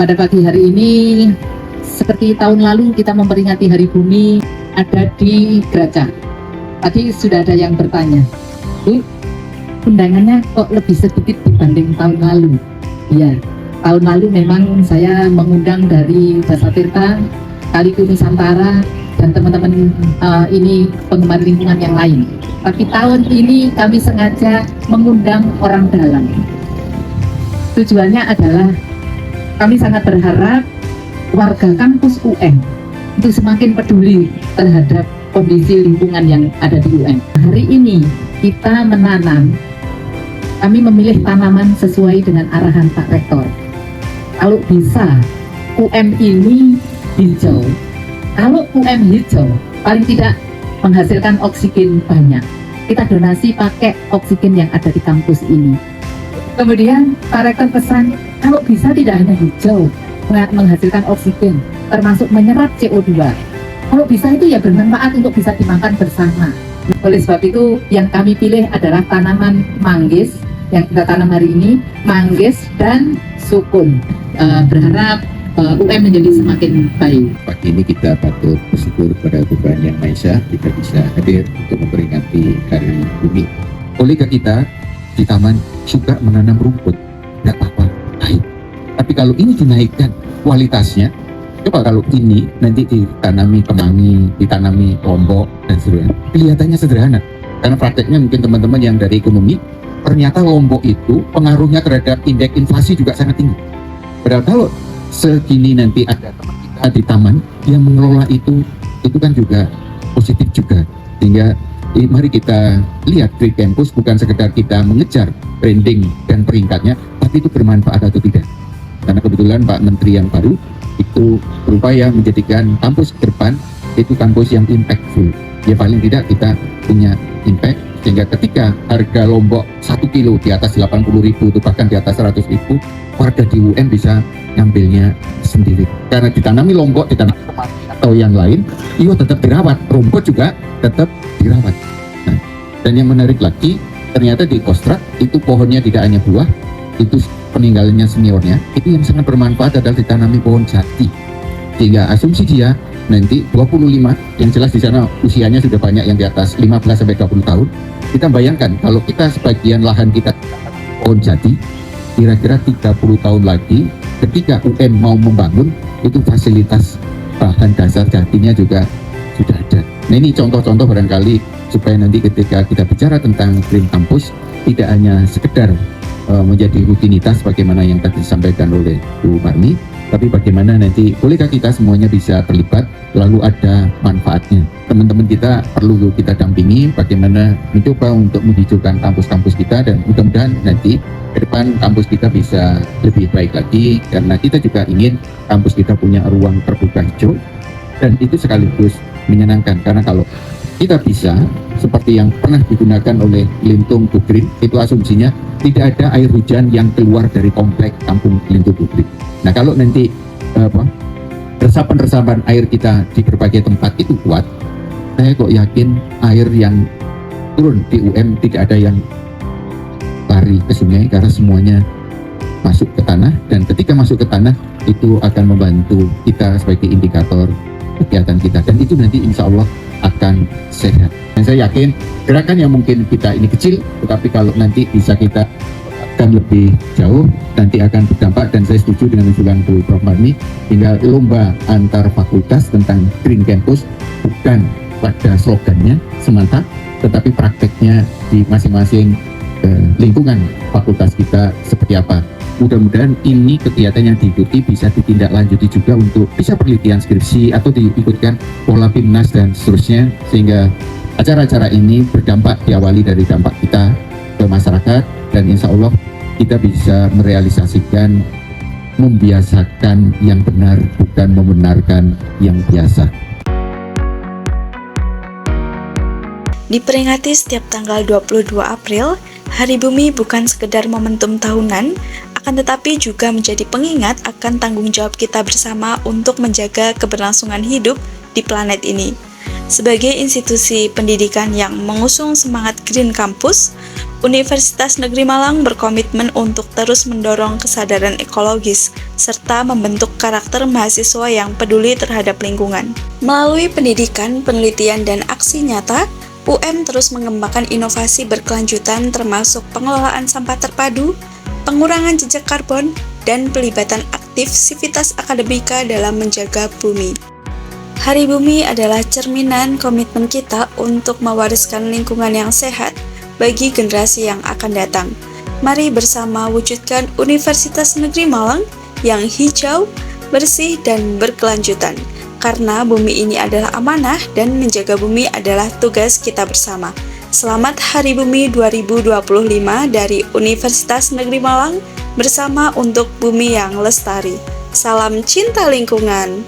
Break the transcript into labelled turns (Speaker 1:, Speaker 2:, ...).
Speaker 1: Pada pagi hari ini, seperti tahun lalu kita memperingati Hari Bumi ada di Geraca. Tadi sudah ada yang bertanya, Bu, undangannya kok lebih sedikit dibanding tahun lalu? Ya, tahun lalu memang saya mengundang dari Dasa Tirta, Kaliku Nusantara, dan teman-teman ini penggemar lingkungan yang lain. Tapi tahun ini kami sengaja mengundang orang dalam. Tujuannya adalah kami sangat berharap warga kampus UM itu semakin peduli terhadap kondisi lingkungan yang ada di UM. Hari ini kita menanam, kami memilih tanaman sesuai dengan arahan Pak Rektor. Kalau bisa UM ini hijau. Kalau UM hijau, paling tidak menghasilkan oksigen banyak. Kita donasi pakai oksigen yang ada di kampus ini. Kemudian Pak Rektor pesan, kalau bisa tidak hanya hijau, menghasilkan oksigen, termasuk menyerap CO2. Kalau bisa itu ya bermanfaat untuk bisa dimakan bersama. Oleh sebab itu yang kami pilih adalah tanaman manggis yang kita tanam hari ini, manggis dan sukun. Berharap UM menjadi semakin baik.
Speaker 2: Pagi ini kita patut bersyukur kepada Tuhan Yang Maha Esa, kita bisa hadir untuk memperingati Hari Bumi. Kolega kita di taman suka menanam rumput, tidak apa-apa, baik. Tapi kalau ini dinaikkan kualitasnya, coba kalau ini nanti ditanami kemangi, ditanami lombok dan seterusnya, kelihatannya sederhana. Karena prakteknya mungkin teman-teman yang dari ekonomi, ternyata lombok itu pengaruhnya terhadap indeks inflasi juga sangat tinggi. Padahal kalau segini nanti ada teman kita di taman yang mengelola itu kan juga positif juga. Sehingga mari kita lihat Green Campus bukan sekedar kita mengejar branding dan peringkatnya, tapi itu bermanfaat atau tidak. Karena kebetulan Pak Menteri yang baru itu berupaya menjadikan kampus ke depan itu kampus yang impactful. Ya paling tidak kita punya impact, sehingga ketika harga lombok 1 kilo di atas 80.000 itu bahkan di atas 100.000, warga di UM bisa ngambilnya sendiri. Karena ditanami lombok, ditanami atau yang lain, itu tetap dirawat, rumput juga tetap dirawat. Nah, dan yang menarik lagi, ternyata di Kostrat itu pohonnya tidak hanya buah, itu peninggalannya seniornya, itu yang sangat bermanfaat adalah ditanami pohon jati. Sehingga asumsi dia nanti 25, yang jelas di sana usianya sudah banyak yang di atas 15-20 tahun. Kita bayangkan kalau kita sebagian lahan kita pohon jati, kira-kira 30 tahun lagi ketika UM mau membangun, itu fasilitas bahan dasar jatinya juga sudah ada. Nah ini contoh-contoh barangkali supaya nanti ketika kita bicara tentang Green Campus tidak hanya sekedar menjadi rutinitas bagaimana yang tadi disampaikan oleh Bu Marni, tapi bagaimana nanti kolega kita semuanya bisa terlibat, lalu ada manfaatnya. Teman-teman kita perlu kita dampingi bagaimana mencoba untuk menghijaukan kampus-kampus kita, dan mudah-mudahan nanti ke depan kampus kita bisa lebih baik lagi, karena kita juga ingin kampus kita punya ruang terbuka hijau, dan itu sekaligus menyenangkan. Karena kalau kita bisa seperti yang pernah digunakan oleh Lintung Bukrin, itu asumsinya tidak ada air hujan yang keluar dari komplek kampung Lintung Bukrin. Nah kalau nanti resapan-resapan air kita di berbagai tempat itu kuat, saya kok yakin air yang turun di UM tidak ada yang lari ke sungai, karena semuanya masuk ke tanah, dan ketika masuk ke tanah itu akan membantu kita sebagai indikator kegiatan kita, dan itu nanti insya Allah akan sehat. Dan saya yakin gerakan yang mungkin kita ini kecil, tetapi kalau nanti bisa kita akan lebih jauh, nanti akan berdampak. Dan saya setuju dengan usulan Bu Prof Marni, hingga lomba antar fakultas tentang Green Campus bukan pada slogannya semata, tetapi prakteknya di masing-masing lingkungan fakultas kita seperti apa. Mudah-mudahan ini kegiatan yang diikuti bisa ditindaklanjuti juga untuk bisa penelitian skripsi atau diikutkan pola PIMNAS dan seterusnya, sehingga acara-acara ini berdampak, diawali dari dampak kita ke masyarakat, dan insya Allah kita bisa merealisasikan membiasakan yang benar, bukan membenarkan yang biasa.
Speaker 3: Diperingati setiap tanggal 22 April, Hari Bumi bukan sekedar momentum tahunan, akan tetapi juga menjadi pengingat akan tanggung jawab kita bersama untuk menjaga keberlangsungan hidup di planet ini. Sebagai institusi pendidikan yang mengusung semangat Green Campus, Universitas Negeri Malang berkomitmen untuk terus mendorong kesadaran ekologis serta membentuk karakter mahasiswa yang peduli terhadap lingkungan. Melalui pendidikan, penelitian, dan aksi nyata, UM terus mengembangkan inovasi berkelanjutan termasuk pengelolaan sampah terpadu, pengurangan jejak karbon, dan pelibatan aktif sivitas akademika dalam menjaga bumi. Hari Bumi adalah cerminan komitmen kita untuk mewariskan lingkungan yang sehat bagi generasi yang akan datang. Mari bersama wujudkan Universitas Negeri Malang yang hijau, bersih, dan berkelanjutan. Karena bumi ini adalah amanah dan menjaga bumi adalah tugas kita bersama. Selamat Hari Bumi 2025 dari Universitas Negeri Malang bersama untuk bumi yang lestari. Salam cinta lingkungan.